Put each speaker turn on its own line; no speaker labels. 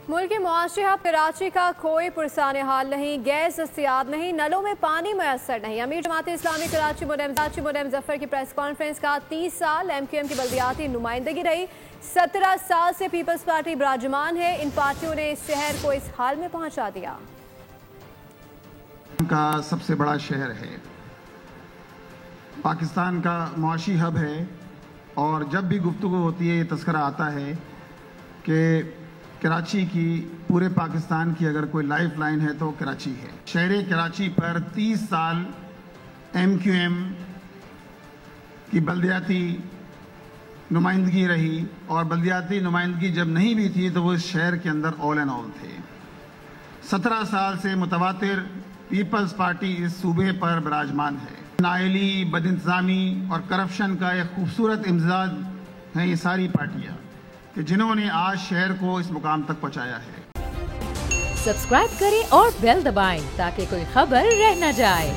ملک کے معاشی ہب کراچی کا کوئی پرسان حال نہیں، گیس دستیاب نہیں، نلوں میں پانی میسر نہیں۔ امیر جماعت اسلامی کراچی مریم ظفر کی پریس کانفرنس کا 30 سال ایم کیو ایم کی بلدیاتی نمائندگی رہی، 17 سال سے پیپلز پارٹی براجمان ہے، ان پارٹیوں نے اس شہر کو اس حال میں پہنچا دیا۔
کا سب سے بڑا شہر ہے، پاکستان کا معاشی ہب ہے، اور جب بھی گفتگو ہوتی ہے یہ تذکرہ آتا ہے کہ کراچی کی پورے پاکستان کی اگر کوئی لائف لائن ہے تو کراچی ہے۔ شہر کراچی پر 30 سال ایم کیو ایم کی بلدیاتی نمائندگی رہی، اور بلدیاتی نمائندگی جب نہیں بھی تھی تو وہ اس شہر کے اندر آل اینڈ آل تھے۔ 17 سال سے متواتر پیپلز پارٹی اس صوبے پر براجمان ہے۔ نااہلی، بد انتظامی اور کرپشن کا ایک خوبصورت امتزاج ہیں یہ ساری پارٹیاں کہ جنہوں نے آج شہر کو اس مقام تک پہنچایا ہے۔
سبسکرائب کریں اور بیل دبائیں تاکہ کوئی خبر رہ نہ جائے۔